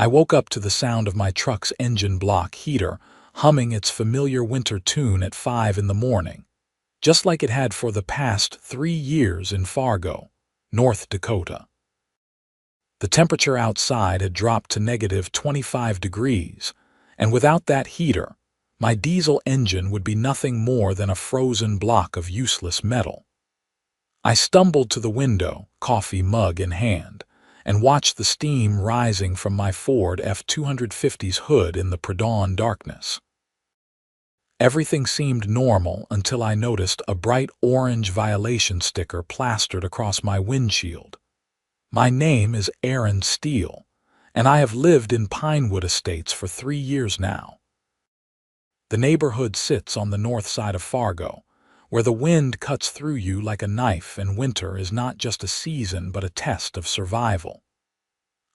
I woke up to the sound of my truck's engine block heater humming its familiar winter tune at 5 in the morning, just like it had for the past 3 years in Fargo, North Dakota. The temperature outside had dropped to negative 25 degrees, and without that heater, my diesel engine would be nothing more than a frozen block of useless metal. I stumbled to the window, coffee mug in hand, and watched the steam rising from my Ford F-250's hood in the pre-dawn darkness. Everything seemed normal until I noticed a bright orange violation sticker plastered across my windshield. My name is Aaron Steele, and I have lived in Pinewood Estates for 3 years now. The neighborhood sits on the north side of Fargo, where the wind cuts through you like a knife and winter is not just a season but a test of survival.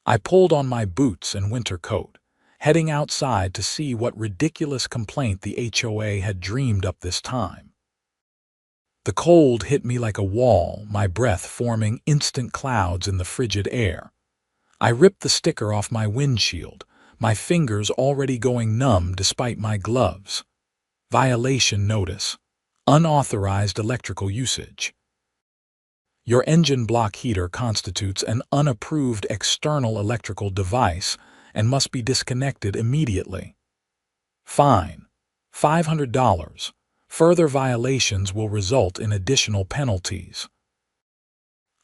I pulled on my boots and winter coat, heading outside to see what ridiculous complaint the HOA had dreamed up this time. The cold hit me like a wall, my breath forming instant clouds in the frigid air. I ripped the sticker off my windshield, my fingers already going numb despite my gloves. Violation notice. Unauthorized electrical usage. Your engine block heater constitutes an unapproved external electrical device and must be disconnected immediately. Fine. $500. Further violations will result in additional penalties.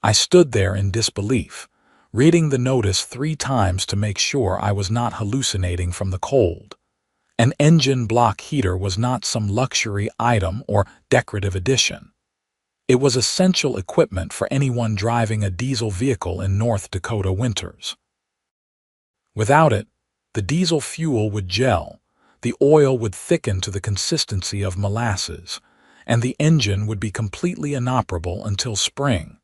I stood there in disbelief, reading the notice 3 times to make sure I was not hallucinating from the cold. An engine block heater was not some luxury item or decorative addition. It was essential equipment for anyone driving a diesel vehicle in North Dakota winters. Without it, the diesel fuel would gel, the oil would thicken to the consistency of molasses, and the engine would be completely inoperable until spring.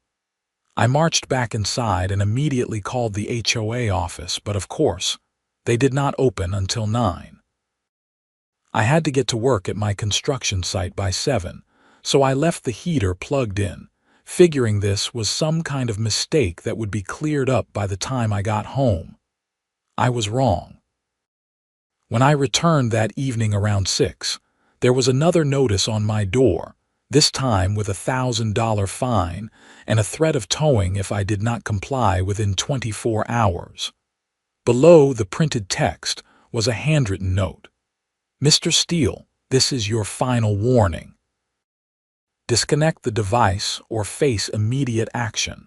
I marched back inside and immediately called the HOA office, but of course, they did not open until 9. I had to get to work at my construction site by 7, so I left the heater plugged in, figuring this was some kind of mistake that would be cleared up by the time I got home. I was wrong. When I returned that evening around 6, there was another notice on my door, this time with a $1,000 fine and a threat of towing if I did not comply within 24 hours. Below the printed text was a handwritten note. Mr. Steele, this is your final warning. Disconnect the device or face immediate action.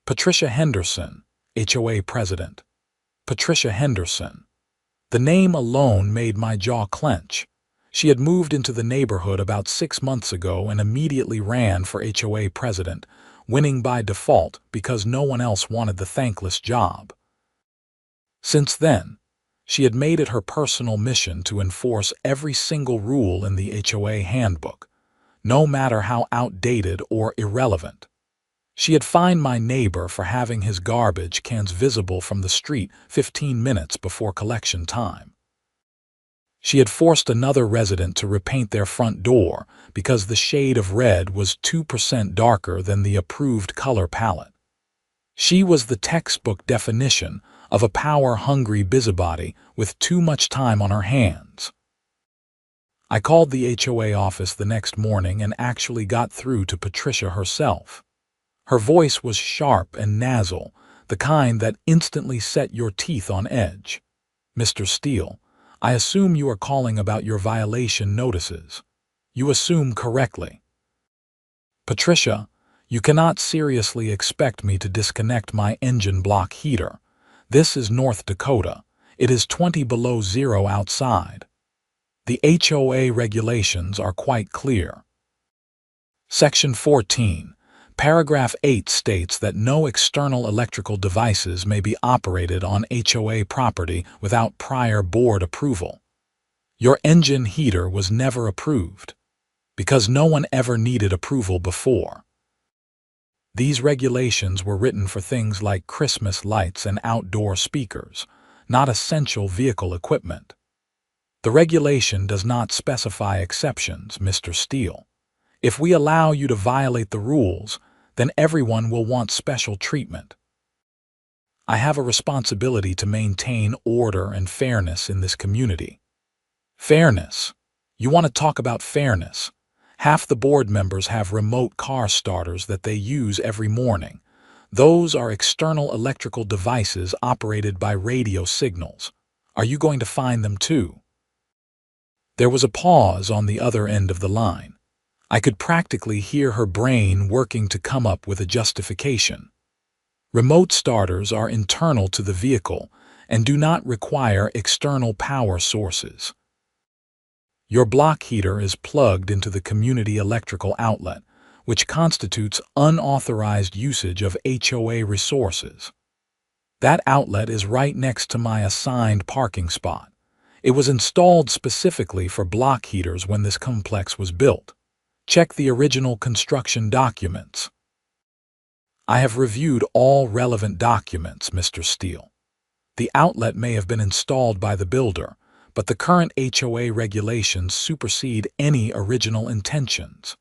Patricia Henderson, HOA President. Patricia Henderson. The name alone made my jaw clench. She had moved into the neighborhood about 6 months ago and immediately ran for HOA President, winning by default because no one else wanted the thankless job. Since then, she had made it her personal mission to enforce every single rule in the HOA handbook, no matter how outdated or irrelevant. She had fined my neighbor for having his garbage cans visible from the street 15 minutes before collection time. She had forced another resident to repaint their front door because the shade of red was 2% darker than the approved color palette. She was the textbook definition of a power-hungry busybody with too much time on her hands. I called the HOA office the next morning and actually got through to Patricia herself. Her voice was sharp and nasal, the kind that instantly set your teeth on edge. Mr. Steele, I assume you are calling about your violation notices. You assume correctly. Patricia, you cannot seriously expect me to disconnect my engine block heater. This is North Dakota. It is 20 below zero outside. The HOA regulations are quite clear. Section 14. Paragraph 8 states that no external electrical devices may be operated on HOA property without prior board approval. Your engine heater was never approved, because no one ever needed approval before. These regulations were written for things like Christmas lights and outdoor speakers, not essential vehicle equipment. The regulation does not specify exceptions, Mr. Steele. If we allow you to violate the rules, then everyone will want special treatment. I have a responsibility to maintain order and fairness in this community. Fairness. You want to talk about fairness? Half the board members have remote car starters that they use every morning. Those are external electrical devices operated by radio signals. Are you going to find them too? There was a pause on the other end of the line. I could practically hear her brain working to come up with a justification. Remote starters are internal to the vehicle and do not require external power sources. Your block heater is plugged into the community electrical outlet, which constitutes unauthorized usage of HOA resources. That outlet is right next to my assigned parking spot. It was installed specifically for block heaters when this complex was built. Check the original construction documents. I have reviewed all relevant documents, Mr. Steele. The outlet may have been installed by the builder, but the current HOA regulations supersede any original intentions.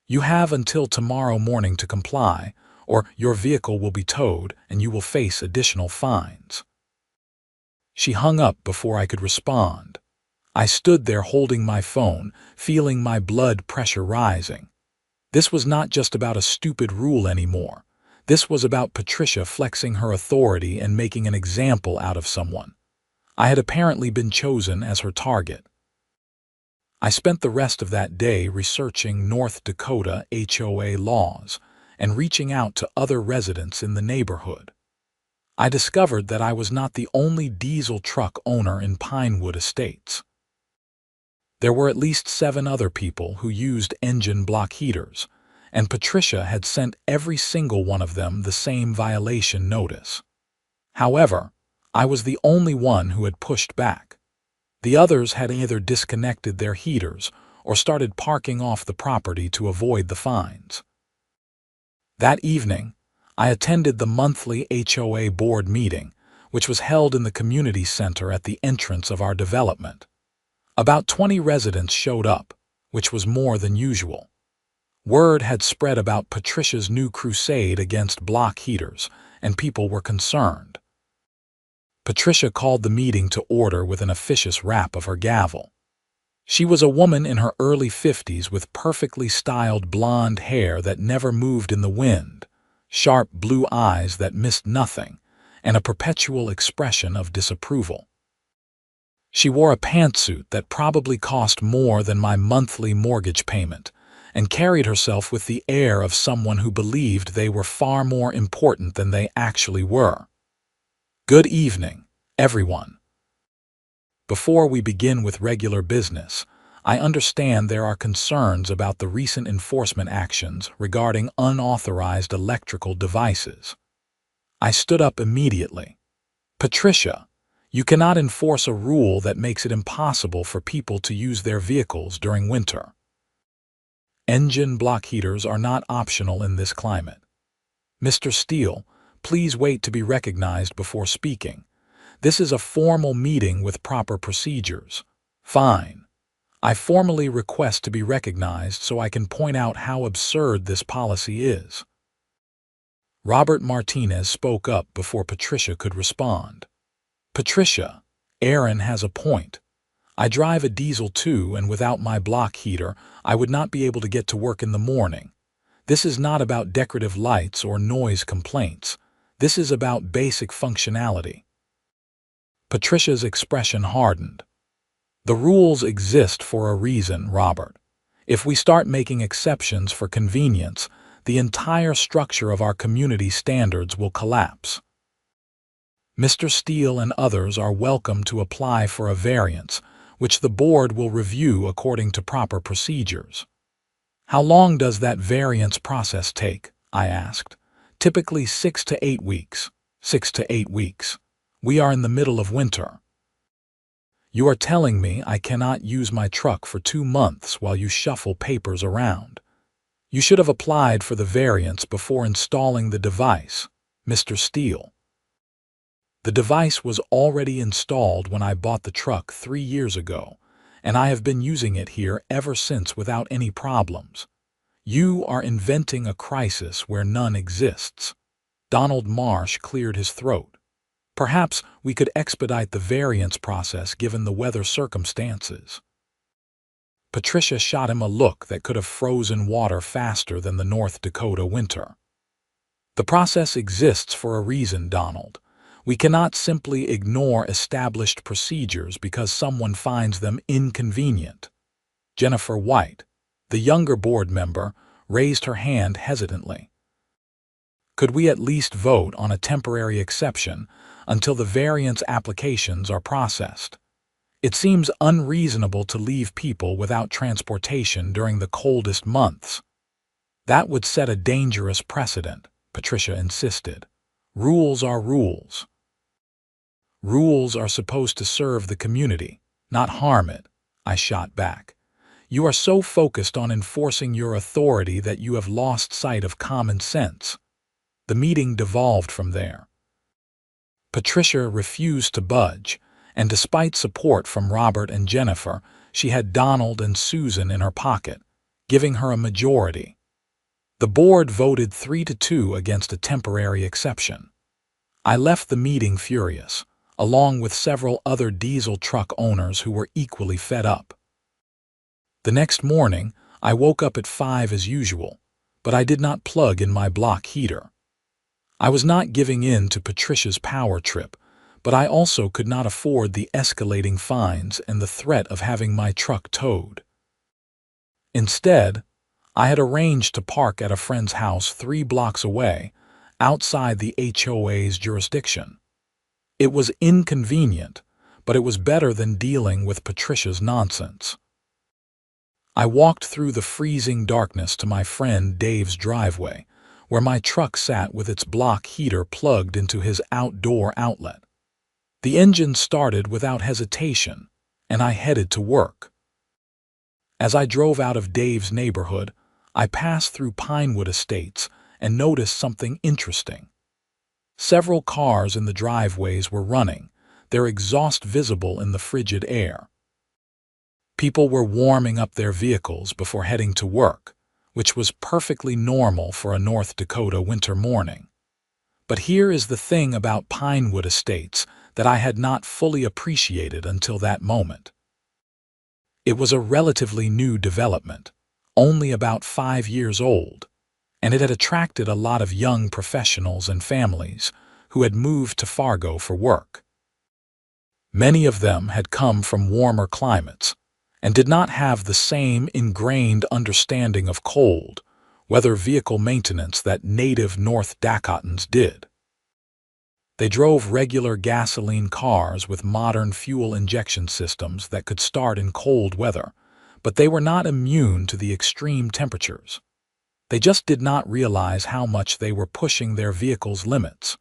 You have until tomorrow morning to comply, or your vehicle will be towed and you will face additional fines. She hung up before I could respond. I stood there holding my phone, feeling my blood pressure rising. This was not just about a stupid rule anymore. This was about Patricia flexing her authority and making an example out of someone. I had apparently been chosen as her target. I spent the rest of that day researching North Dakota HOA laws and reaching out to other residents in the neighborhood. I discovered that I was not the only diesel truck owner in Pinewood Estates. There were at least 7 other people who used engine block heaters, and Patricia had sent every single one of them the same violation notice. However, I was the only one who had pushed back. The others had either disconnected their heaters or started parking off the property to avoid the fines. That evening, I attended the monthly HOA board meeting, which was held in the community center at the entrance of our development. About 20 residents showed up, which was more than usual. Word had spread about Patricia's new crusade against block heaters, and people were concerned. Patricia called the meeting to order with an officious rap of her gavel. She was a woman in her early 50s with perfectly styled blonde hair that never moved in the wind, sharp blue eyes that missed nothing, and a perpetual expression of disapproval. She wore a pantsuit that probably cost more than my monthly mortgage payment, and carried herself with the air of someone who believed they were far more important than they actually were. Good evening, everyone. Before we begin with regular business, I understand there are concerns about the recent enforcement actions regarding unauthorized electrical devices. I stood up immediately. Patricia, you cannot enforce a rule that makes it impossible for people to use their vehicles during winter. Engine block heaters are not optional in this climate. Mr. Steele, please wait to be recognized before speaking. This is a formal meeting with proper procedures. Fine. I formally request to be recognized so I can point out how absurd this policy is. Robert Martinez spoke up before Patricia could respond. Patricia, Aaron has a point. I drive a diesel too, and without my block heater, I would not be able to get to work in the morning. This is not about decorative lights or noise complaints. This is about basic functionality. Patricia's expression hardened. The rules exist for a reason, Robert. If we start making exceptions for convenience, the entire structure of our community standards will collapse. Mr. Steele and others are welcome to apply for a variance, which the board will review according to proper procedures. How long does that variance process take? I asked. Typically 6 to 8 weeks. 6 to 8 weeks. We are in the middle of winter. You are telling me I cannot use my truck for 2 months while you shuffle papers around. You should have applied for the variance before installing the device, Mr. Steele. The device was already installed when I bought the truck 3 years ago, and I have been using it here ever since without any problems. You are inventing a crisis where none exists. Donald Marsh cleared his throat. Perhaps we could expedite the variance process given the weather circumstances. Patricia shot him a look that could have frozen water faster than the North Dakota winter. The process exists for a reason, Donald. We cannot simply ignore established procedures because someone finds them inconvenient. Jennifer White, the younger board member, raised her hand hesitantly. Could we at least vote on a temporary exception until the variance applications are processed? It seems unreasonable to leave people without transportation during the coldest months. That would set a dangerous precedent, Patricia insisted. Rules are rules. Rules are supposed to serve the community, not harm it, I shot back. You are so focused on enforcing your authority that you have lost sight of common sense. The meeting devolved from there. Patricia refused to budge, and despite support from Robert and Jennifer, she had Donald and Susan in her pocket, giving her a majority. The board voted 3-2 against a temporary exception. I left the meeting furious, along with several other diesel truck owners who were equally fed up. The next morning, I woke up at 5 as usual, but I did not plug in my block heater. I was not giving in to Patricia's power trip, but I also could not afford the escalating fines and the threat of having my truck towed. Instead, I had arranged to park at a friend's house 3 blocks away, outside the HOA's jurisdiction. It was inconvenient, but it was better than dealing with Patricia's nonsense. I walked through the freezing darkness to my friend Dave's driveway, where my truck sat with its block heater plugged into his outdoor outlet. The engine started without hesitation, and I headed to work. As I drove out of Dave's neighborhood, I passed through Pinewood Estates and noticed something interesting. Several cars in the driveways were running, their exhaust visible in the frigid air. People were warming up their vehicles before heading to work, which was perfectly normal for a North Dakota winter morning. But here is the thing about Pinewood Estates that I had not fully appreciated until that moment. It was a relatively new development, only about 5 years old, and it had attracted a lot of young professionals and families who had moved to Fargo for work. Many of them had come from warmer climates and did not have the same ingrained understanding of cold, weather vehicle maintenance that native North Dakotans did. They drove regular gasoline cars with modern fuel injection systems that could start in cold weather, but they were not immune to the extreme temperatures. They just did not realize how much they were pushing their vehicles' limits.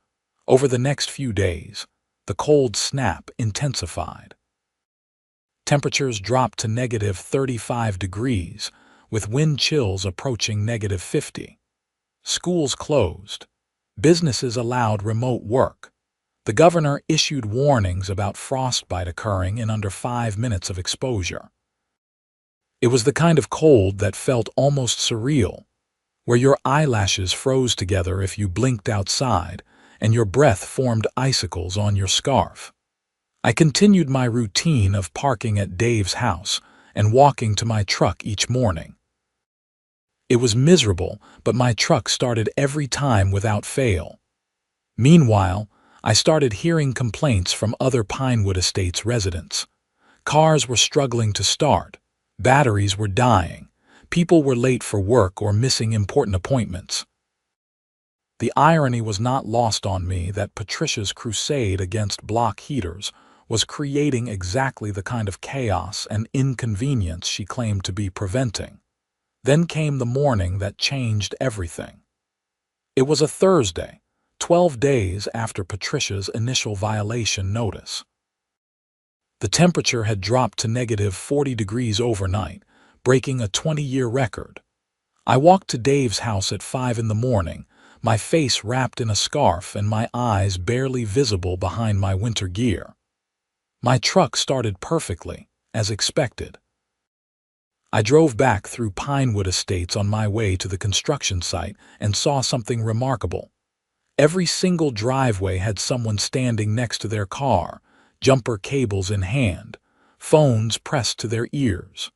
Over the next few days, the cold snap intensified. Temperatures dropped to -35 degrees, with wind chills approaching -50. Schools closed. Businesses allowed remote work. The governor issued warnings about frostbite occurring in under 5 minutes of exposure. It was the kind of cold that felt almost surreal, where your eyelashes froze together if you blinked outside and your breath formed icicles on your scarf. I continued my routine of parking at Dave's house and walking to my truck each morning. It was miserable, but my truck started every time without fail. Meanwhile, I started hearing complaints from other Pinewood Estates residents. Cars were struggling to start, batteries were dying, people were late for work or missing important appointments. The irony was not lost on me that Patricia's crusade against block heaters was creating exactly the kind of chaos and inconvenience she claimed to be preventing. Then came the morning that changed everything. It was a Thursday, 12 days after Patricia's initial violation notice. The temperature had dropped to -40 degrees overnight, breaking a 20-year record. I walked to Dave's house at 5 in the morning, my face wrapped in a scarf and my eyes barely visible behind my winter gear. My truck started perfectly, as expected. I drove back through Pinewood Estates on my way to the construction site and saw something remarkable. Every single driveway had someone standing next to their car, jumper cables in hand, phones pressed to their ears.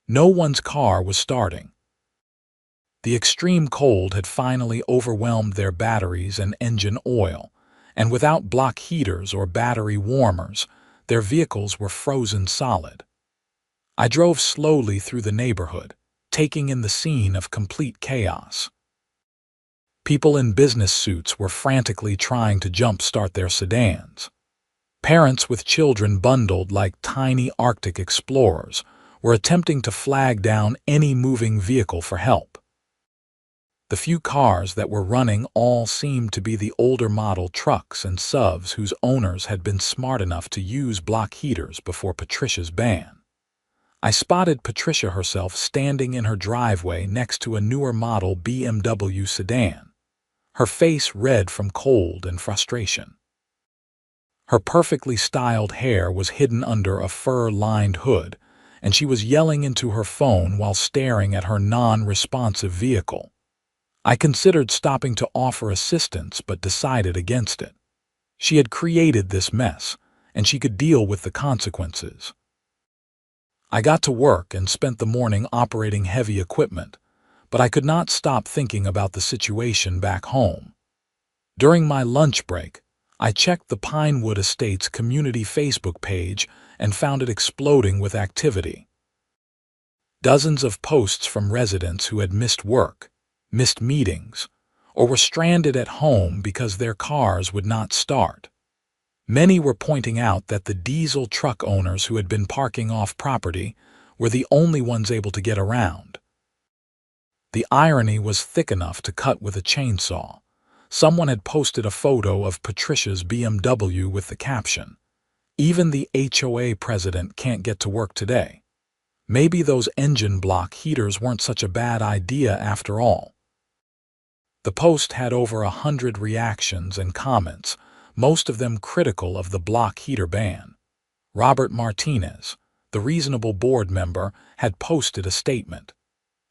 No one's car was starting. The extreme cold had finally overwhelmed their batteries and engine oil, and without block heaters or battery warmers, their vehicles were frozen solid. I drove slowly through the neighborhood, taking in the scene of complete chaos. People in business suits were frantically trying to jump-start their sedans. Parents with children bundled like tiny Arctic explorers were attempting to flag down any moving vehicle for help. The few cars that were running all seemed to be the older model trucks and SUVs whose owners had been smart enough to use block heaters before Patricia's ban. I spotted Patricia herself standing in her driveway next to a newer model BMW sedan, her face red from cold and frustration. Her perfectly styled hair was hidden under a fur-lined hood, and she was yelling into her phone while staring at her non-responsive vehicle. I considered stopping to offer assistance but decided against it. She had created this mess, and she could deal with the consequences. I got to work and spent the morning operating heavy equipment, but I could not stop thinking about the situation back home. During my lunch break, I checked the Pinewood Estates community Facebook page and found it exploding with activity. Dozens of posts from residents who had missed work, missed meetings, or were stranded at home because their cars would not start. Many were pointing out that the diesel truck owners who had been parking off property were the only ones able to get around. The irony was thick enough to cut with a chainsaw. Someone had posted a photo of Patricia's BMW with the caption, "Even the HOA president can't get to work today." Maybe those engine block heaters weren't such a bad idea after all. The post had over 100 reactions and comments, most of them critical of the block heater ban. Robert Martinez, the reasonable board member, had posted a statement.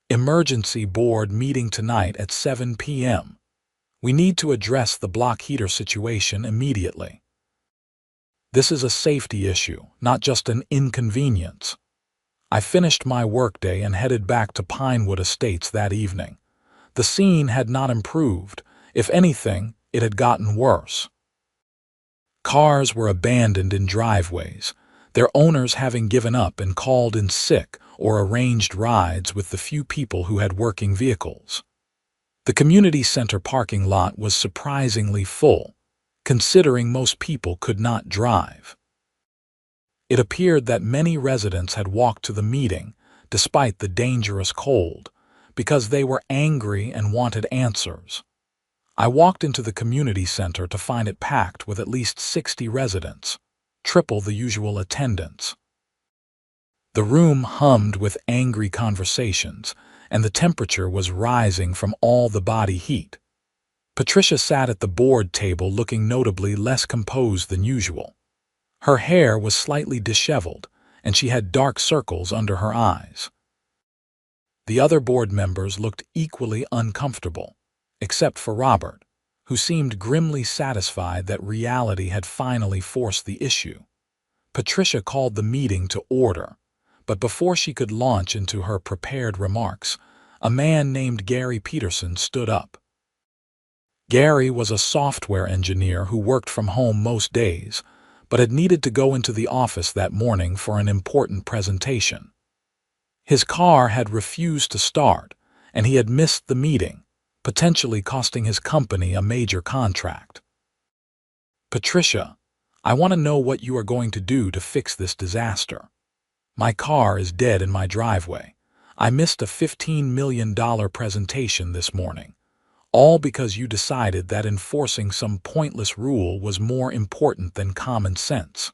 "Emergency board meeting tonight at 7 p.m. We need to address the block heater situation immediately. This is a safety issue, not just an inconvenience." I finished my workday and headed back to Pinewood Estates that evening. The scene had not improved. If anything, it had gotten worse. Cars were abandoned in driveways, their owners having given up and called in sick or arranged rides with the few people who had working vehicles. The community center parking lot was surprisingly full, considering most people could not drive. It appeared that many residents had walked to the meeting, despite the dangerous cold, because they were angry and wanted answers. I walked into the community center to find it packed with at least 60 residents, triple the usual attendance. The room hummed with angry conversations, and the temperature was rising from all the body heat. Patricia sat at the board table looking notably less composed than usual. Her hair was slightly disheveled, and she had dark circles under her eyes. The other board members looked equally uncomfortable, except for Robert, who seemed grimly satisfied that reality had finally forced the issue. Patricia called the meeting to order, but before she could launch into her prepared remarks, a man named Gary Peterson stood up. Gary was a software engineer who worked from home most days, but had needed to go into the office that morning for an important presentation. His car had refused to start, and he had missed the meeting, potentially costing his company a major contract. "Patricia, I want to know what you are going to do to fix this disaster. My car is dead in my driveway. I missed a $15 million presentation this morning, all because you decided that enforcing some pointless rule was more important than common sense."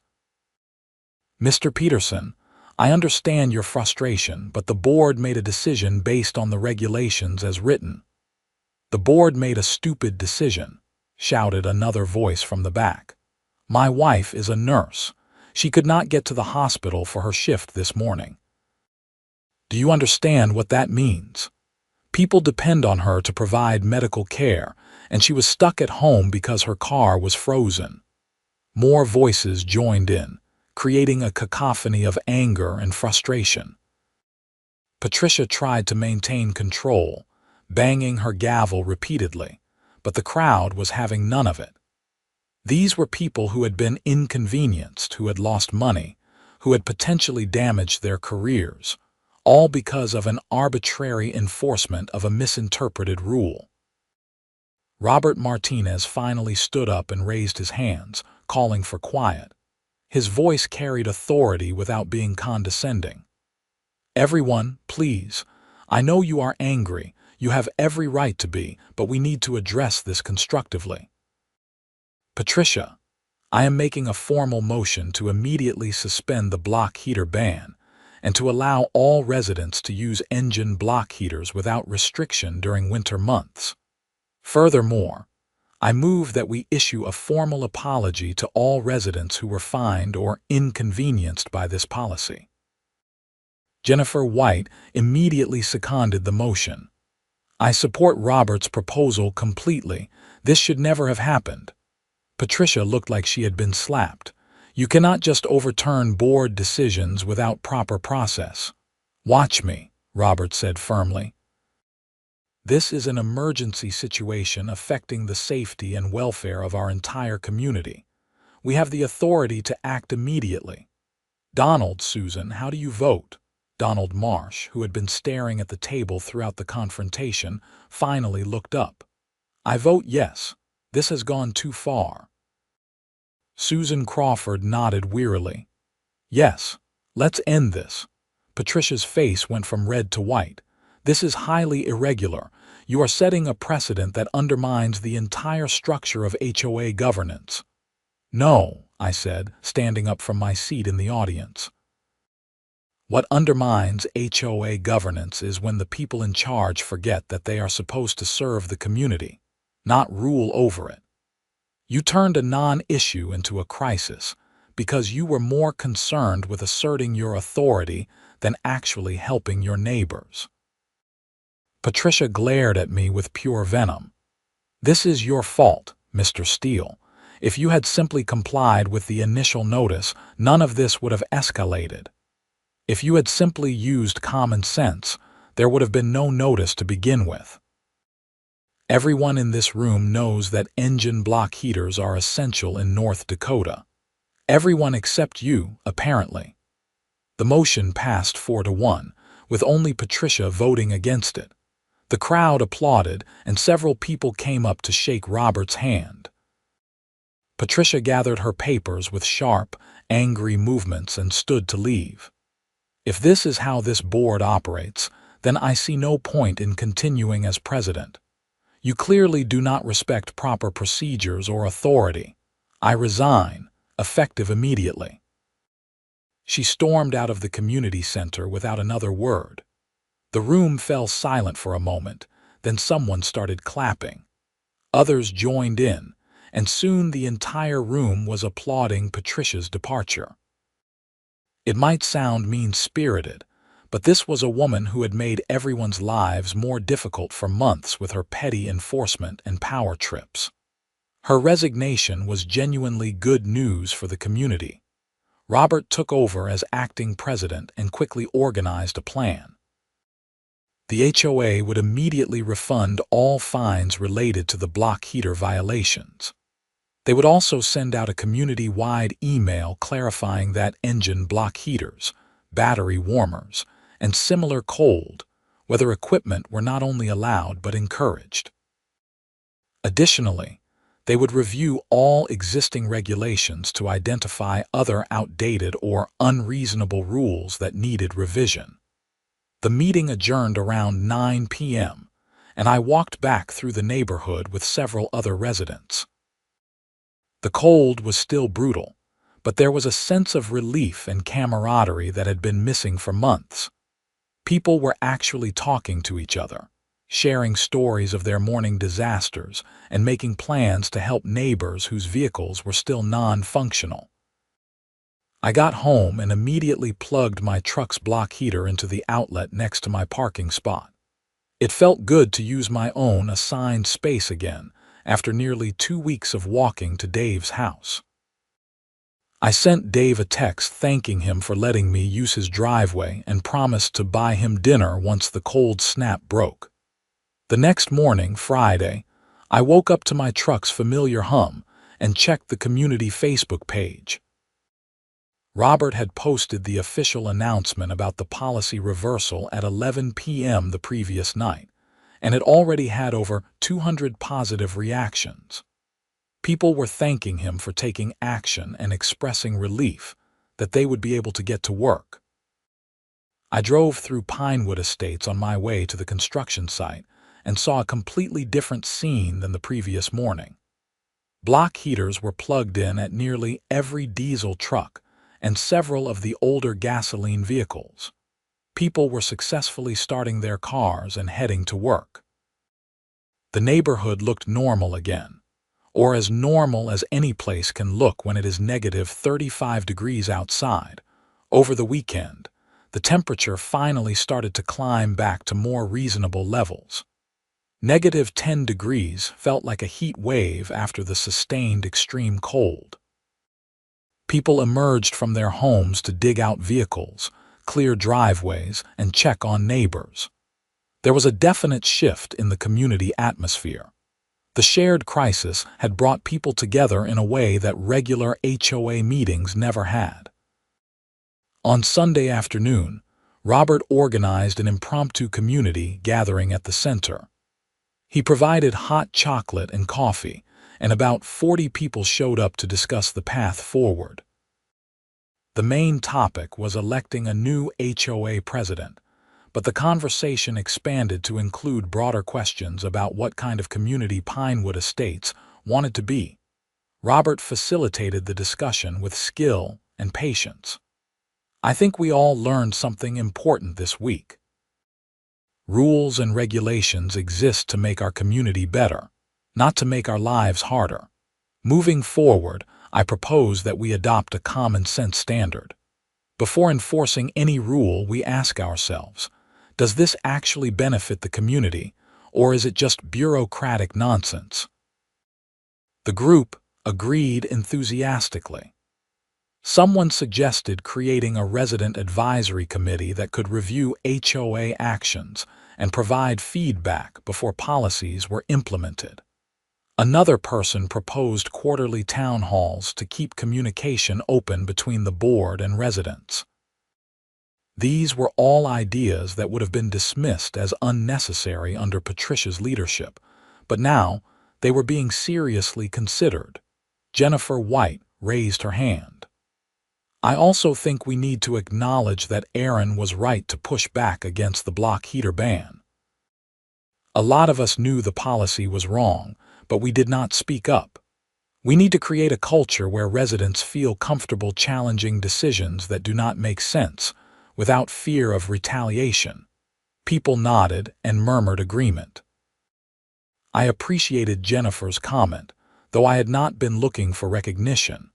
"Mr. Peterson, I understand your frustration, but the board made a decision based on the regulations as written." "The board made a stupid decision," shouted another voice from the back. "My wife is a nurse. She could not get to the hospital for her shift this morning. Do you understand what that means? People depend on her to provide medical care, and she was stuck at home because her car was frozen. More voices joined in, creating a cacophony of anger and frustration. Patricia tried to maintain control, banging her gavel repeatedly, but the crowd was having none of it. These were people who had been inconvenienced, who had lost money, who had potentially damaged their careers, all because of an arbitrary enforcement of a misinterpreted rule. Robert Martinez finally stood up and raised his hands, calling for quiet. His voice carried authority without being condescending. "Everyone, please. I know you are angry. You have every right to be, but we need to address this constructively. Patricia, I am making a formal motion to immediately suspend the block heater ban and to allow all residents to use engine block heaters without restriction during winter months. Furthermore, I move that we issue a formal apology to all residents who were fined or inconvenienced by this policy." Jennifer White immediately seconded the motion. "I support Robert's proposal completely. This should never have happened." Patricia looked like she had been slapped. "You cannot just overturn board decisions without proper process." "Watch me," Robert said firmly. "This is an emergency situation affecting the safety and welfare of our entire community. We have the authority to act immediately." "Donald, Susan, how do you vote?" Donald Marsh, who had been staring at the table throughout the confrontation, finally looked up. "I vote yes. This has gone too far." Susan Crawford nodded wearily. "Yes, let's end this." Patricia's face went from red to white. "This is highly irregular. You are setting a precedent that undermines the entire structure of HOA governance." "No," I said, standing up from my seat in the audience. "What undermines HOA governance is when the people in charge forget that they are supposed to serve the community, not rule over it. You turned a non-issue into a crisis because you were more concerned with asserting your authority than actually helping your neighbors." Patricia glared at me with pure venom. "This is your fault, Mr. Steele. If you had simply complied with the initial notice, none of this would have escalated. If you had simply used common sense, there would have been no notice to begin with. Everyone in this room knows that engine block heaters are essential in North Dakota. Everyone except you, apparently." The motion passed 4-1, with only Patricia voting against it. The crowd applauded, and several people came up to shake Robert's hand. Patricia gathered her papers with sharp, angry movements and stood to leave. "If this is how this board operates, then I see no point in continuing as president. You clearly do not respect proper procedures or authority. I resign, effective immediately." She stormed out of the community center without another word. The room fell silent for a moment, then someone started clapping. Others joined in, and soon the entire room was applauding Patricia's departure. It might sound mean-spirited, but this was a woman who had made everyone's lives more difficult for months with her petty enforcement and power trips. Her resignation was genuinely good news for the community. Robert took over as acting president and quickly organized a plan. The HOA would immediately refund all fines related to the block heater violations. They would also send out a community-wide email clarifying that engine block heaters, battery warmers, and similar cold weather equipment were not only allowed but encouraged. Additionally, they would review all existing regulations to identify other outdated or unreasonable rules that needed revision. The meeting adjourned around 9 p.m., and I walked back through the neighborhood with several other residents. The cold was still brutal, but there was a sense of relief and camaraderie that had been missing for months. People were actually talking to each other, sharing stories of their morning disasters and making plans to help neighbors whose vehicles were still non-functional. I got home and immediately plugged my truck's block heater into the outlet next to my parking spot. It felt good to use my own assigned space again, after nearly 2 weeks of walking to Dave's house. I sent Dave a text thanking him for letting me use his driveway and promised to buy him dinner once the cold snap broke. The next morning, Friday, I woke up to my truck's familiar hum and checked the community Facebook page. Robert had posted the official announcement about the policy reversal at 11 p.m. the previous night, and it already had over 200 positive reactions. People were thanking him for taking action and expressing relief that they would be able to get to work. I drove through Pinewood Estates on my way to the construction site and saw a completely different scene than the previous morning. Block heaters were plugged in at nearly every diesel truck and several of the older gasoline vehicles. People were successfully starting their cars and heading to work. The neighborhood looked normal again, or as normal as any place can look when it is negative 35 degrees outside. Over the weekend, the temperature finally started to climb back to more reasonable levels. Negative 10 degrees felt like a heat wave after the sustained extreme cold. People emerged from their homes to dig out vehicles, clear driveways, and check on neighbors. There was a definite shift in the community atmosphere. The shared crisis had brought people together in a way that regular HOA meetings never had. On Sunday afternoon, Robert organized an impromptu community gathering at the center. He provided hot chocolate and coffee, and about 40 people showed up to discuss the path forward. The main topic was electing a new HOA president, but the conversation expanded to include broader questions about what kind of community Pinewood Estates wanted to be. Robert facilitated the discussion with skill and patience. I think we all learned something important this week. Rules and regulations exist to make our community better, not to make our lives harder. Moving forward, I propose that we adopt a common-sense standard. Before enforcing any rule, we ask ourselves, does this actually benefit the community, or is it just bureaucratic nonsense? The group agreed enthusiastically. Someone suggested creating a resident advisory committee that could review HOA actions and provide feedback before policies were implemented. Another person proposed quarterly town halls to keep communication open between the board and residents. These were all ideas that would have been dismissed as unnecessary under Patricia's leadership, but now they were being seriously considered. Jennifer White raised her hand. I also think we need to acknowledge that Aaron was right to push back against the block heater ban. A lot of us knew the policy was wrong, but we did not speak up. We need to create a culture where residents feel comfortable challenging decisions that do not make sense, without fear of retaliation. People nodded and murmured agreement. I appreciated Jennifer's comment, though I had not been looking for recognition.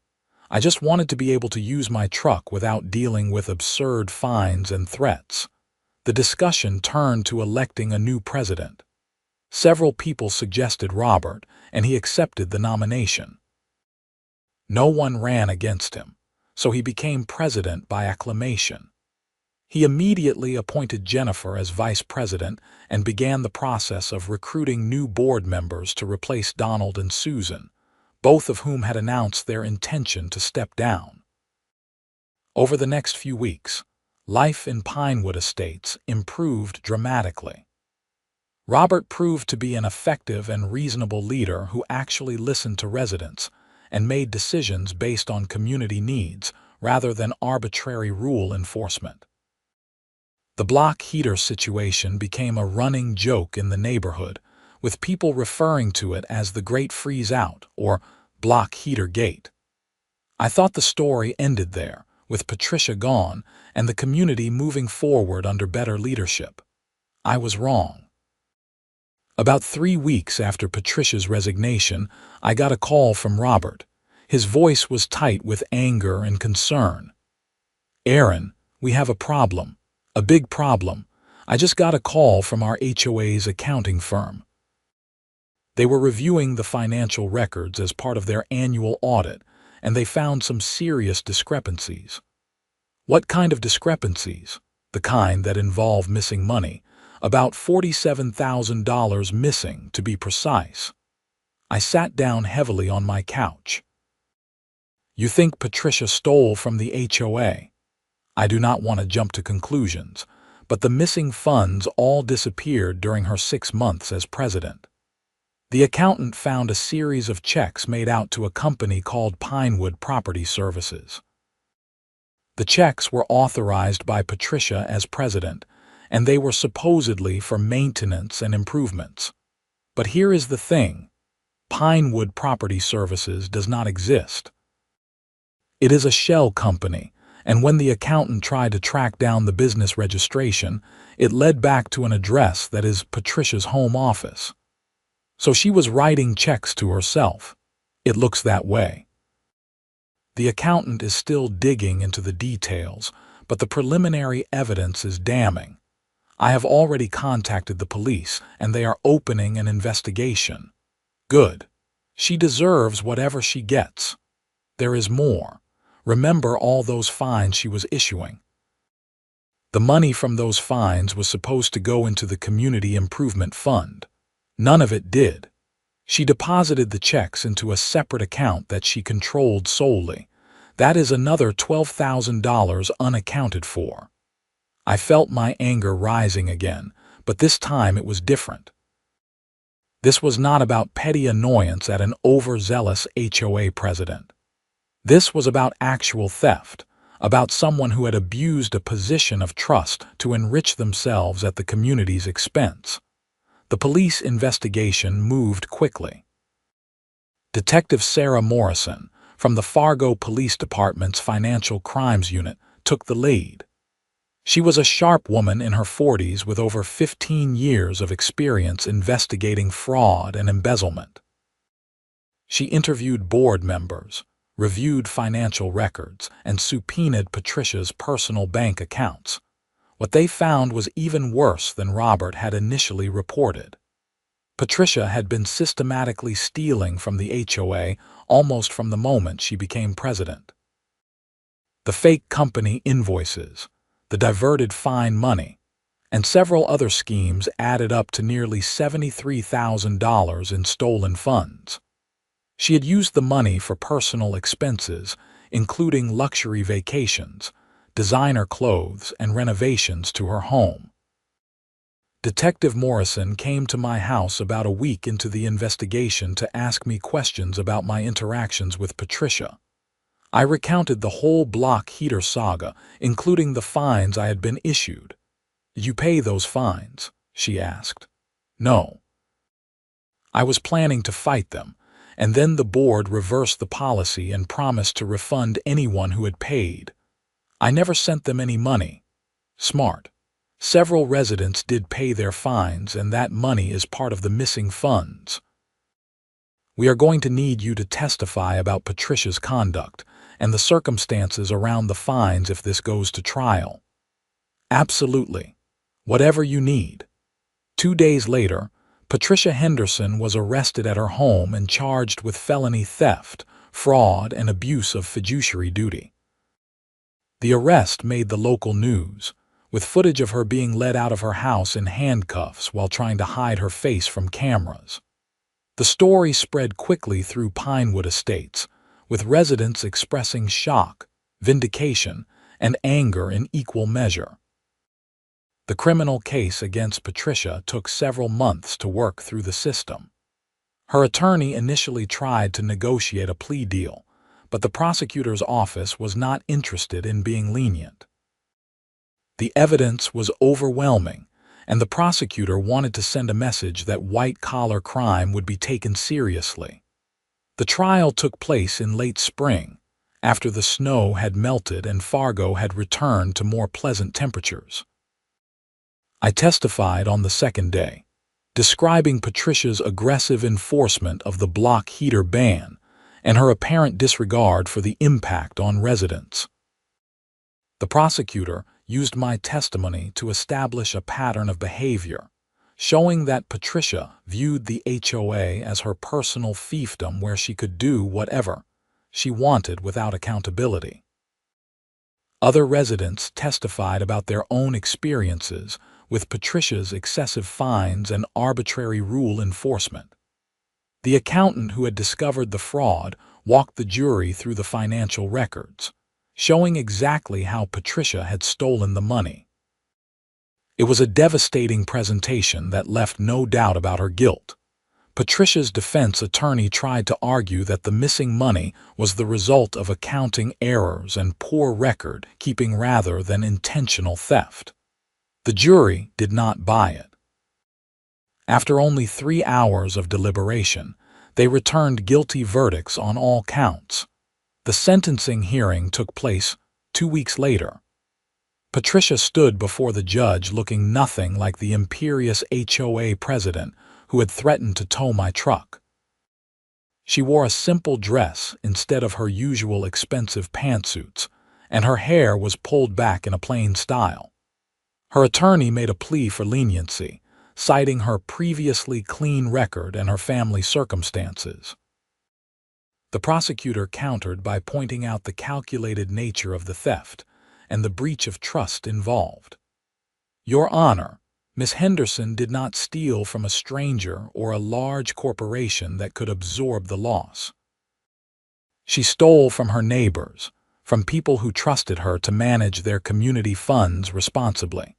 I just wanted to be able to use my truck without dealing with absurd fines and threats. The discussion turned to electing a new president. Several people suggested Robert, and he accepted the nomination. No one ran against him, so he became president by acclamation. He immediately appointed Jennifer as vice president and began the process of recruiting new board members to replace Donald and Susan, both of whom had announced their intention to step down. Over the next few weeks, life in Pinewood Estates improved dramatically. Robert proved to be an effective and reasonable leader who actually listened to residents and made decisions based on community needs rather than arbitrary rule enforcement. The block heater situation became a running joke in the neighborhood, with people referring to it as the Great Freeze-Out or Block Heater Gate. I thought the story ended there, with Patricia gone and the community moving forward under better leadership. I was wrong. About 3 weeks after Patricia's resignation, I got a call from Robert. His voice was tight with anger and concern. "Aaron, we have a problem. A big problem. I just got a call from our HOA's accounting firm." They were reviewing the financial records as part of their annual audit, and they found some serious discrepancies. What kind of discrepancies? The kind that involve missing money, about $47,000 missing to be precise. I sat down heavily on my couch. You think Patricia stole from the HOA? I do not want to jump to conclusions, but the missing funds all disappeared during her 6 months as president. The accountant found a series of checks made out to a company called Pinewood Property Services. The checks were authorized by Patricia as president, and they were supposedly for maintenance and improvements. But here is the thing: Pinewood Property Services does not exist. It is a shell company, and when the accountant tried to track down the business registration, it led back to an address that is Patricia's home office. So she was writing checks to herself. It looks that way. The accountant is still digging into the details, but the preliminary evidence is damning. I have already contacted the police, and they are opening an investigation. Good. She deserves whatever she gets. There is more. Remember all those fines she was issuing. The money from those fines was supposed to go into the Community Improvement Fund. None of it did. She deposited the checks into a separate account that she controlled solely. That is another $12,000 unaccounted for. I felt my anger rising again, but this time it was different. This was not about petty annoyance at an overzealous HOA president. This was about actual theft, about someone who had abused a position of trust to enrich themselves at the community's expense. The police investigation moved quickly. Detective Sarah Morrison, from the Fargo Police Department's Financial Crimes Unit, took the lead. She was a sharp woman in her 40s with over 15 years of experience investigating fraud and embezzlement. She interviewed board members, reviewed financial records, and subpoenaed Patricia's personal bank accounts. What they found was even worse than Robert had initially reported. Patricia had been systematically stealing from the HOA almost from the moment she became president. The fake company invoices, the diverted fine money, and several other schemes added up to nearly $73,000 in stolen funds. She had used the money for personal expenses, including luxury vacations, designer clothes, and renovations to her home. Detective Morrison came to my house about a week into the investigation to ask me questions about my interactions with Patricia. I recounted the whole block heater saga, including the fines I had been issued. "Did you pay those fines?" she asked. "No. I was planning to fight them, and then the board reversed the policy and promised to refund anyone who had paid. I never sent them any money." Smart. Several residents did pay their fines, and that money is part of the missing funds. "We are going to need you to testify about Patricia's conduct and the circumstances around the fines if this goes to trial." "Absolutely. Whatever you need." 2 days later, Patricia Henderson was arrested at her home and charged with felony theft, fraud, and abuse of fiduciary duty. The arrest made the local news, with footage of her being led out of her house in handcuffs while trying to hide her face from cameras. The story spread quickly through Pinewood Estates, with residents expressing shock, vindication, and anger in equal measure. The criminal case against Patricia took several months to work through the system. Her attorney initially tried to negotiate a plea deal, but the prosecutor's office was not interested in being lenient. The evidence was overwhelming, and the prosecutor wanted to send a message that white-collar crime would be taken seriously. The trial took place in late spring, after the snow had melted and Fargo had returned to more pleasant temperatures. I testified on the second day, describing Patricia's aggressive enforcement of the block heater ban and her apparent disregard for the impact on residents. The prosecutor used my testimony to establish a pattern of behavior, showing that Patricia viewed the HOA as her personal fiefdom where she could do whatever she wanted without accountability. Other residents testified about their own experiences with Patricia's excessive fines and arbitrary rule enforcement. The accountant who had discovered the fraud walked the jury through the financial records, showing exactly how Patricia had stolen the money. It was a devastating presentation that left no doubt about her guilt. Patricia's defense attorney tried to argue that the missing money was the result of accounting errors and poor record-keeping rather than intentional theft. The jury did not buy it. After only 3 hours of deliberation, they returned guilty verdicts on all counts. The sentencing hearing took place 2 weeks later. Patricia stood before the judge looking nothing like the imperious HOA president who had threatened to tow my truck. She wore a simple dress instead of her usual expensive pantsuits, and her hair was pulled back in a plain style. Her attorney made a plea for leniency, citing her previously clean record and her family circumstances. The prosecutor countered by pointing out the calculated nature of the theft and the breach of trust involved. "Your Honor, Miss Henderson did not steal from a stranger or a large corporation that could absorb the loss. She stole from her neighbors, from people who trusted her to manage their community funds responsibly.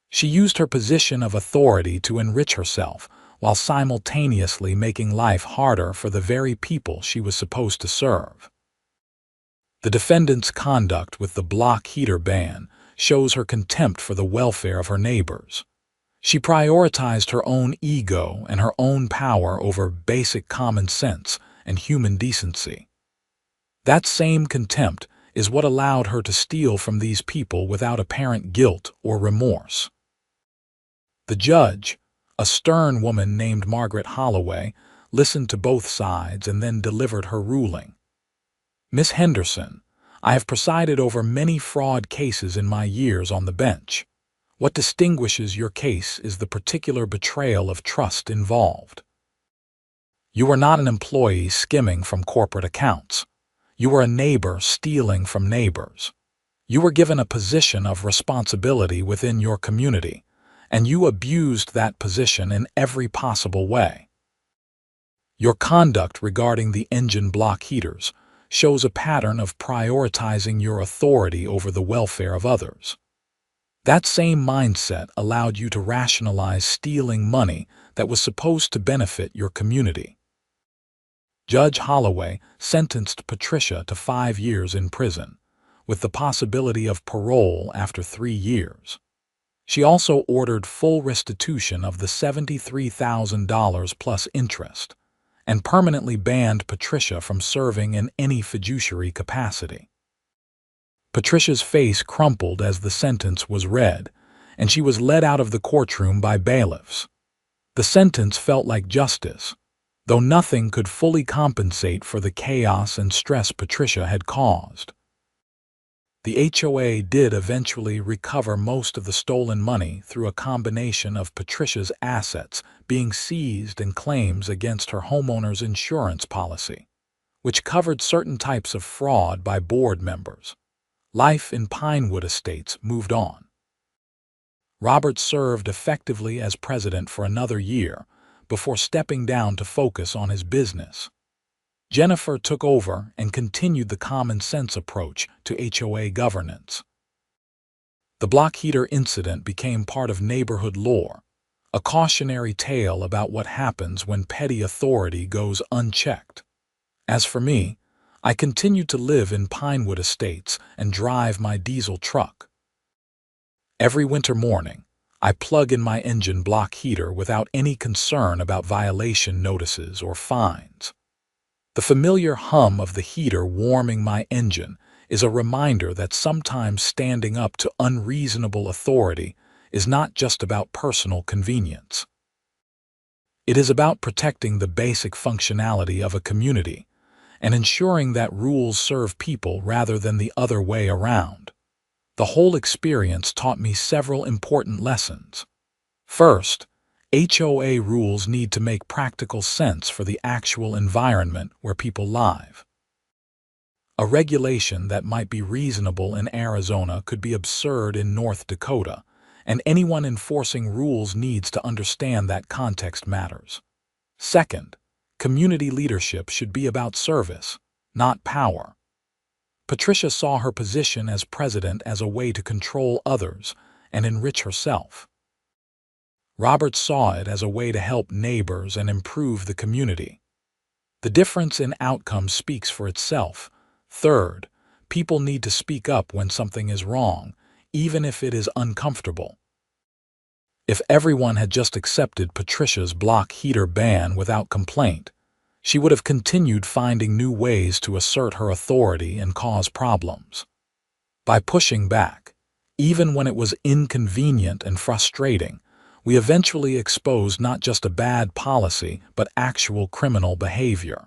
She used her position of authority to enrich herself while simultaneously making life harder for the very people she was supposed to serve." The defendant's conduct with the block heater ban shows her contempt for the welfare of her neighbors. She prioritized her own ego and her own power over basic common sense and human decency. That same contempt is what allowed her to steal from these people without apparent guilt or remorse. The judge, a stern woman named Margaret Holloway, listened to both sides and then delivered her ruling. "Miss Henderson, I have presided over many fraud cases in my years on the bench. What distinguishes your case is the particular betrayal of trust involved. You were not an employee skimming from corporate accounts. You were a neighbor stealing from neighbors. You were given a position of responsibility within your community, and you abused that position in every possible way. Your conduct regarding the engine block heaters shows a pattern of prioritizing your authority over the welfare of others. That same mindset allowed you to rationalize stealing money that was supposed to benefit your community." Judge Holloway sentenced Patricia to 5 years in prison, with the possibility of parole after 3 years. She also ordered full restitution of the $73,000 plus interest, and permanently banned Patricia from serving in any fiduciary capacity. Patricia's face crumpled as the sentence was read, and she was led out of the courtroom by bailiffs. The sentence felt like justice, though nothing could fully compensate for the chaos and stress Patricia had caused. The HOA did eventually recover most of the stolen money through a combination of Patricia's assets being seized and claims against her homeowner's insurance policy, which covered certain types of fraud by board members. Life in Pinewood Estates moved on. Robert served effectively as president for another year before stepping down to focus on his business. Jennifer took over and continued the common-sense approach to HOA governance. The block heater incident became part of neighborhood lore, a cautionary tale about what happens when petty authority goes unchecked. As for me, I continued to live in Pinewood Estates and drive my diesel truck. Every winter morning, I plug in my engine block heater without any concern about violation notices or fines. The familiar hum of the heater warming my engine is a reminder that sometimes standing up to unreasonable authority is not just about personal convenience. It is about protecting the basic functionality of a community and ensuring that rules serve people rather than the other way around. The whole experience taught me several important lessons. First, HOA rules need to make practical sense for the actual environment where people live. A regulation that might be reasonable in Arizona could be absurd in North Dakota, and anyone enforcing rules needs to understand that context matters. Second, community leadership should be about service, not power. Patricia saw her position as president as a way to control others and enrich herself. Robert saw it as a way to help neighbors and improve the community. The difference in outcome speaks for itself. Third, people need to speak up when something is wrong, even if it is uncomfortable. If everyone had just accepted Patricia's block heater ban without complaint, she would have continued finding new ways to assert her authority and cause problems. By pushing back, even when it was inconvenient and frustrating, we eventually exposed not just a bad policy, but actual criminal behavior.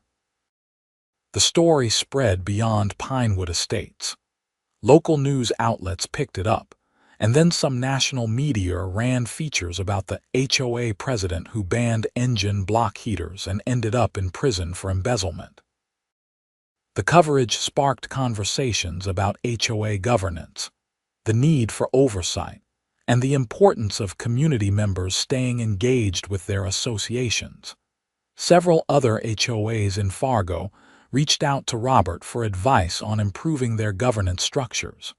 The story spread beyond Pinewood Estates. Local news outlets picked it up, and then some national media ran features about the HOA president who banned engine block heaters and ended up in prison for embezzlement. The coverage sparked conversations about HOA governance, the need for oversight, and the importance of community members staying engaged with their associations. Several other HOAs in Fargo reached out to Robert for advice on improving their governance structures.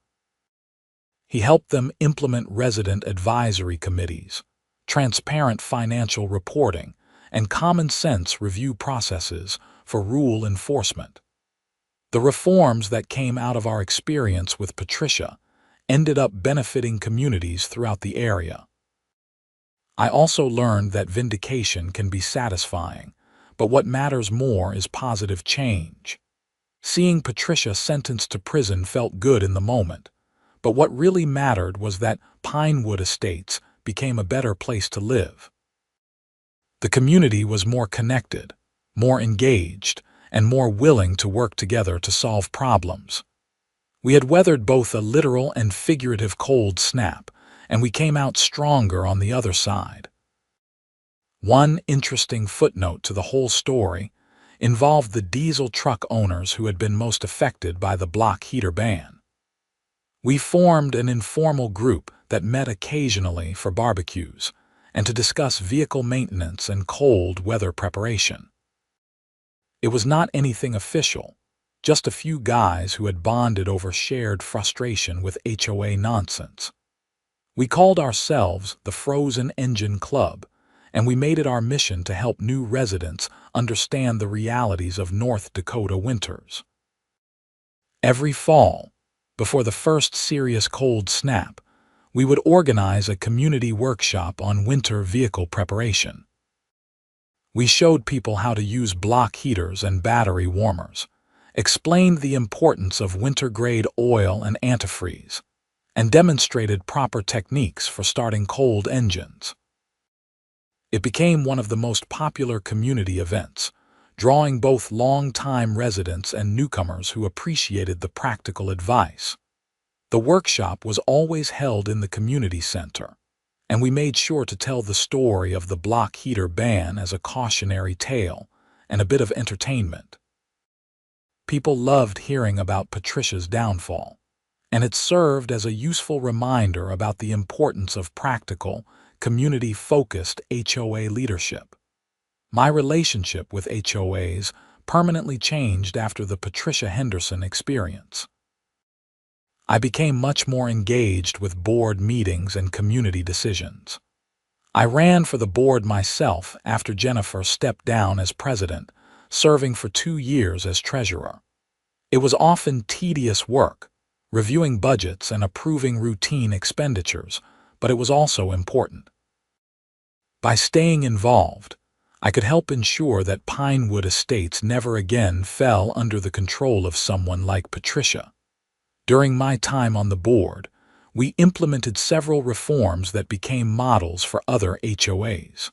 He helped them implement resident advisory committees, transparent financial reporting, and common-sense review processes for rule enforcement. The reforms that came out of our experience with Patricia ended up benefiting communities throughout the area. I also learned that vindication can be satisfying, but what matters more is positive change. Seeing Patricia sentenced to prison felt good in the moment, but what really mattered was that Pinewood Estates became a better place to live. The community was more connected, more engaged, and more willing to work together to solve problems. We had weathered both a literal and figurative cold snap, and we came out stronger on the other side. One interesting footnote to the whole story involved the diesel truck owners who had been most affected by the block heater ban. We formed an informal group that met occasionally for barbecues and to discuss vehicle maintenance and cold weather preparation. It was not anything official, just a few guys who had bonded over shared frustration with HOA nonsense. We called ourselves the Frozen Engine Club, and we made it our mission to help new residents understand the realities of North Dakota winters. Every fall, before the first serious cold snap, we would organize a community workshop on winter vehicle preparation. We showed people how to use block heaters and battery warmers, explained the importance of winter-grade oil and antifreeze, and demonstrated proper techniques for starting cold engines. It became one of the most popular community events, drawing both long-time residents and newcomers who appreciated the practical advice. The workshop was always held in the community center, and we made sure to tell the story of the block heater ban as a cautionary tale and a bit of entertainment. People loved hearing about Patricia's downfall, and it served as a useful reminder about the importance of practical, community-focused HOA leadership. My relationship with HOAs permanently changed after the Patricia Henderson experience. I became much more engaged with board meetings and community decisions. I ran for the board myself after Jennifer stepped down as president, serving for 2 years as treasurer. It was often tedious work, reviewing budgets and approving routine expenditures, but it was also important. By staying involved, I could help ensure that Pinewood Estates never again fell under the control of someone like Patricia. During my time on the board, we implemented several reforms that became models for other HOAs.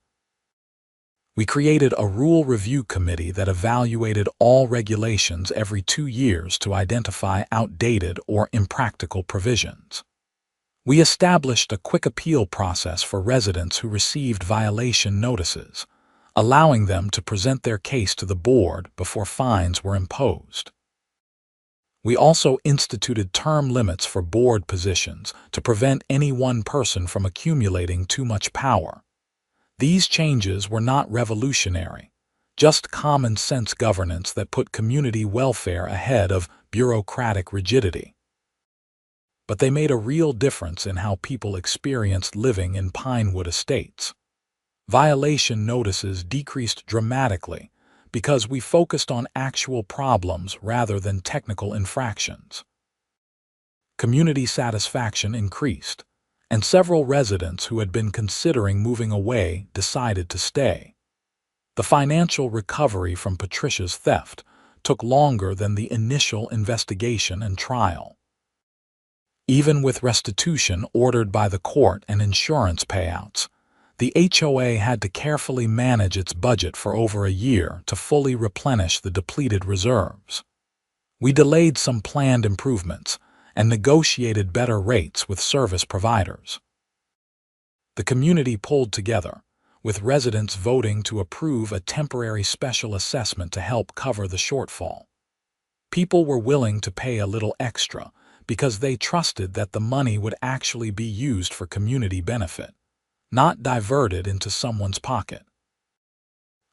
We created a rule review committee that evaluated all regulations every 2 years to identify outdated or impractical provisions. We established a quick appeal process for residents who received violation notices, allowing them to present their case to the board before fines were imposed. We also instituted term limits for board positions to prevent any one person from accumulating too much power. These changes were not revolutionary, just common sense governance that put community welfare ahead of bureaucratic rigidity. But they made a real difference in how people experienced living in Pinewood Estates. Violation notices decreased dramatically because we focused on actual problems rather than technical infractions. Community satisfaction increased, and several residents who had been considering moving away decided to stay. The financial recovery from Patricia's theft took longer than the initial investigation and trial. Even with restitution ordered by the court and insurance payouts, the HOA had to carefully manage its budget for over a year to fully replenish the depleted reserves. We delayed some planned improvements and negotiated better rates with service providers. The community pulled together, with residents voting to approve a temporary special assessment to help cover the shortfall. People were willing to pay a little extra because they trusted that the money would actually be used for community benefit, not diverted into someone's pocket.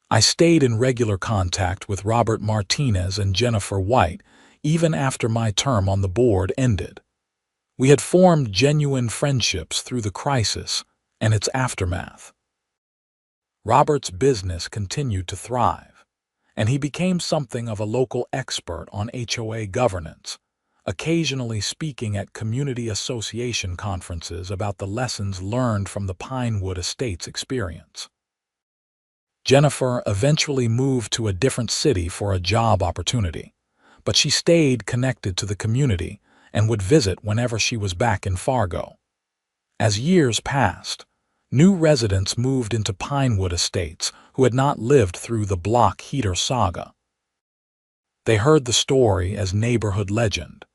I stayed in regular contact with Robert Martinez and Jennifer White even after my term on the board ended. We had formed genuine friendships through the crisis and its aftermath. Robert's business continued to thrive, and he became something of a local expert on HOA governance, occasionally speaking at community association conferences about the lessons learned from the Pinewood Estates experience. Jennifer eventually moved to a different city for a job opportunity, but she stayed connected to the community and would visit whenever she was back in Fargo. As years passed, new residents moved into Pinewood Estates who had not lived through the block heater saga. They heard the story as neighborhood legend,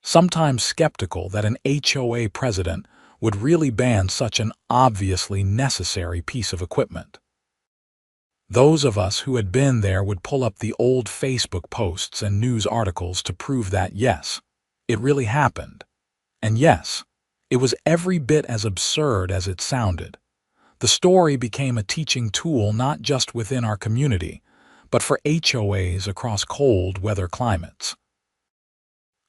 sometimes skeptical that an HOA president would really ban such an obviously necessary piece of equipment. Those of us who had been there would pull up the old Facebook posts and news articles to prove that, yes, it really happened. And yes, it was every bit as absurd as it sounded. The story became a teaching tool not just within our community, but for HOAs across cold weather climates.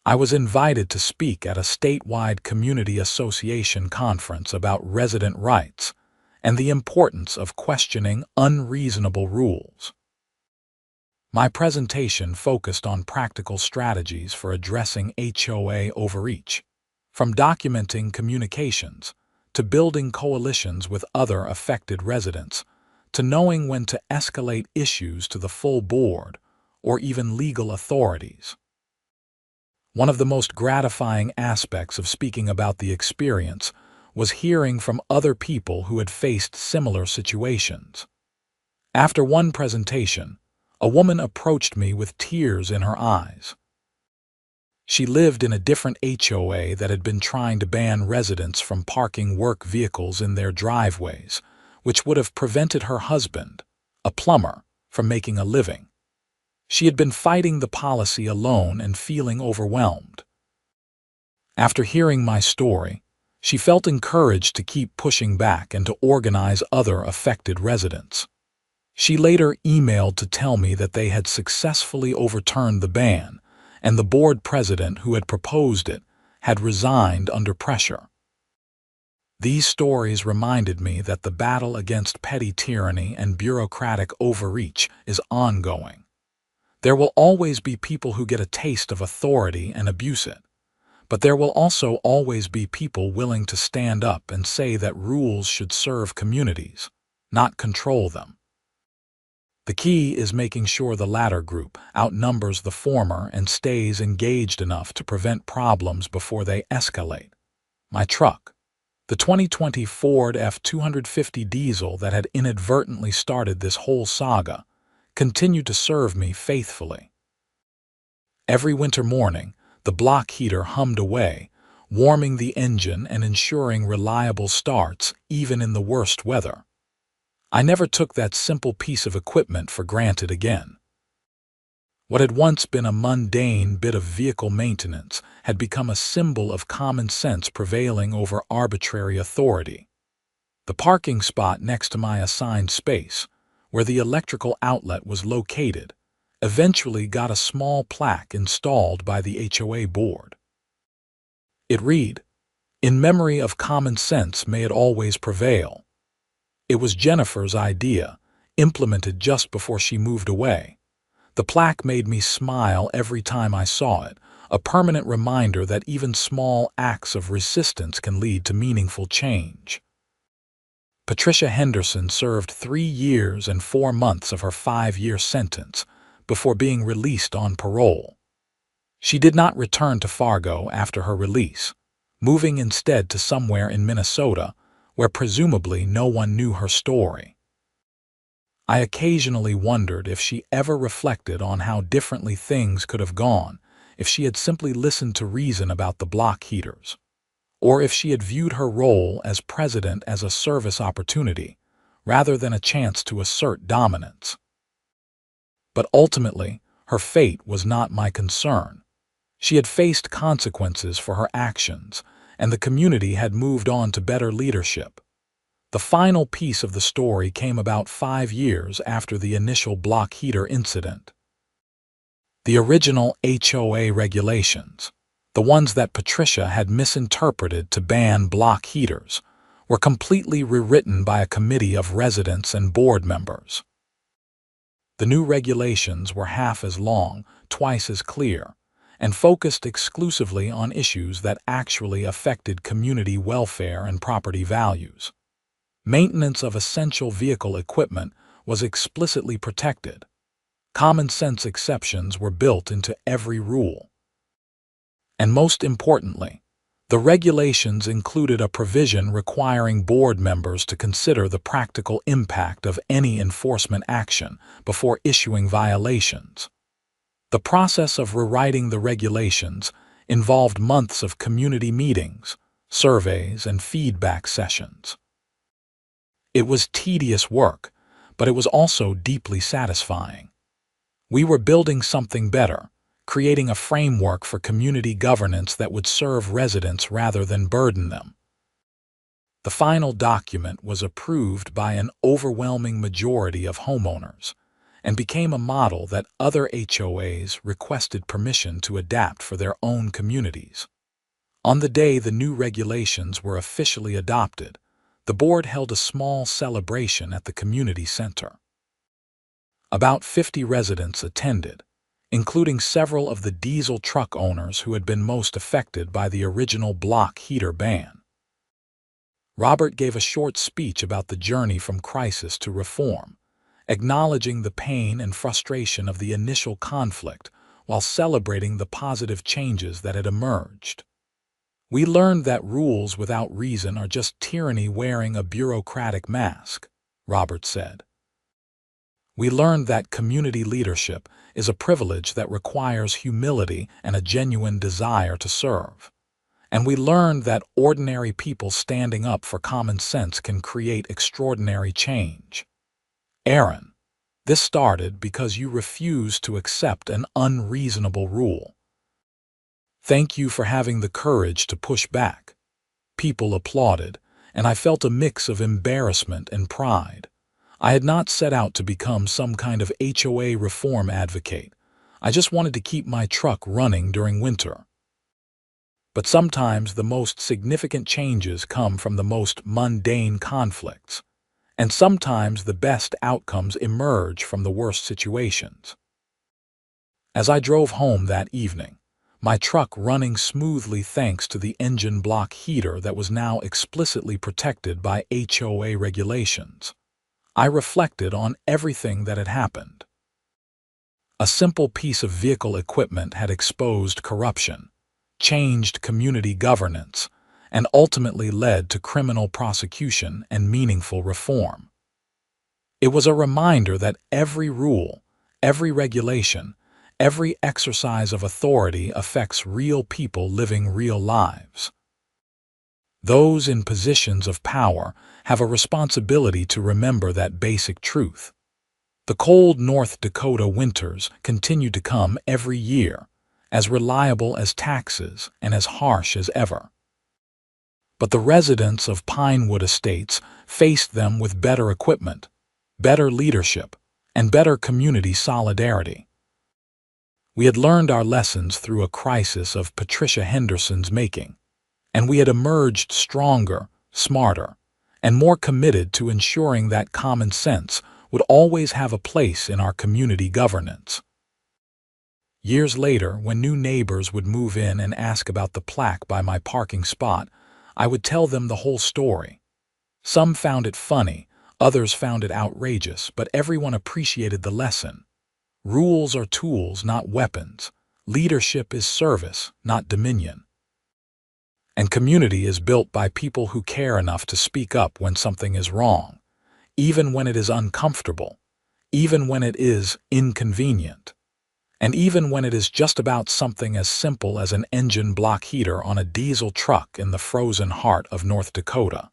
I was invited to speak at a statewide community association conference about resident rights and the importance of questioning unreasonable rules. My presentation focused on practical strategies for addressing HOA overreach, from documenting communications to building coalitions with other affected residents, to knowing when to escalate issues to the full board or even legal authorities. One of the most gratifying aspects of speaking about the experience was hearing from other people who had faced similar situations. After one presentation, a woman approached me with tears in her eyes. She lived in a different HOA that had been trying to ban residents from parking work vehicles in their driveways, which would have prevented her husband, a plumber, from making a living. She had been fighting the policy alone and feeling overwhelmed. After hearing my story, she felt encouraged to keep pushing back and to organize other affected residents. She later emailed to tell me that they had successfully overturned the ban, and the board president who had proposed it had resigned under pressure. These stories reminded me that the battle against petty tyranny and bureaucratic overreach is ongoing. There will always be people who get a taste of authority and abuse it, but there will also always be people willing to stand up and say that rules should serve communities, not control them. The key is making sure the latter group outnumbers the former and stays engaged enough to prevent problems before they escalate. My truck, the 2020 Ford F-250 diesel that had inadvertently started this whole saga, continued to serve me faithfully. Every winter morning, the block heater hummed away, warming the engine and ensuring reliable starts even in the worst weather. I never took that simple piece of equipment for granted again. What had once been a mundane bit of vehicle maintenance had become a symbol of common sense prevailing over arbitrary authority. The parking spot next to my assigned space, where the electrical outlet was located, eventually got a small plaque installed by the HOA board. It read, "In memory of common sense, may it always prevail." It was Jennifer's idea, implemented just before she moved away. The plaque made me smile every time I saw it, a permanent reminder that even small acts of resistance can lead to meaningful change. Patricia Henderson served 3 years and 4 months of her 5-year sentence before being released on parole. She did not return to Fargo after her release, moving instead to somewhere in Minnesota where presumably no one knew her story. I occasionally wondered if she ever reflected on how differently things could have gone if she had simply listened to reason about the block heaters, or if she had viewed her role as president as a service opportunity rather than a chance to assert dominance. But ultimately, her fate was not my concern. She had faced consequences for her actions, and the community had moved on to better leadership. The final piece of the story came about 5 years after the initial block heater incident. The original HOA regulations, the ones that Patricia had misinterpreted to ban block heaters, were completely rewritten by a committee of residents and board members. The new regulations were half as long, twice as clear, and focused exclusively on issues that actually affected community welfare and property values. Maintenance of essential vehicle equipment was explicitly protected. Common sense exceptions were built into every rule. And most importantly, the regulations included a provision requiring board members to consider the practical impact of any enforcement action before issuing violations. The process of rewriting the regulations involved months of community meetings, surveys, and feedback sessions. It was tedious work, but it was also deeply satisfying. We were building something better, creating a framework for community governance that would serve residents rather than burden them. The final document was approved by an overwhelming majority of homeowners and became a model that other HOAs requested permission to adapt for their own communities. On the day the new regulations were officially adopted, the board held a small celebration at the community center. About 50 residents attended, including several of the diesel truck owners who had been most affected by the original block heater ban. Robert gave a short speech about the journey from crisis to reform, acknowledging the pain and frustration of the initial conflict while celebrating the positive changes that had emerged. "We learned that rules without reason are just tyranny wearing a bureaucratic mask," Robert said. "We learned that community leadership is a privilege that requires humility and a genuine desire to serve. And we learned that ordinary people standing up for common sense can create extraordinary change. Aaron, this started because you refused to accept an unreasonable rule. Thank you for having the courage to push back." People applauded, and I felt a mix of embarrassment and pride. I had not set out to become some kind of HOA reform advocate. I just wanted to keep my truck running during winter. But sometimes the most significant changes come from the most mundane conflicts, and sometimes the best outcomes emerge from the worst situations. As I drove home that evening, my truck running smoothly thanks to the engine block heater that was now explicitly protected by HOA regulations, I reflected on everything that had happened. A simple piece of vehicle equipment had exposed corruption, changed community governance, and ultimately led to criminal prosecution and meaningful reform. It was a reminder that every rule, every regulation, every exercise of authority affects real people living real lives. Those in positions of power have a responsibility to remember that basic truth. The cold North Dakota winters continue to come every year, as reliable as taxes and as harsh as ever. But the residents of Pinewood Estates faced them with better equipment, better leadership, and better community solidarity. We had learned our lessons through a crisis of Patricia Henderson's making, and we had emerged stronger, smarter, and more committed to ensuring that common sense would always have a place in our community governance. Years later, when new neighbors would move in and ask about the plaque by my parking spot, I would tell them the whole story. Some found it funny, others found it outrageous, but everyone appreciated the lesson. Rules are tools, not weapons. Leadership is service, not dominion. And community is built by people who care enough to speak up when something is wrong, even when it is uncomfortable, even when it is inconvenient, and even when it is just about something as simple as an engine block heater on a diesel truck in the frozen heart of North Dakota.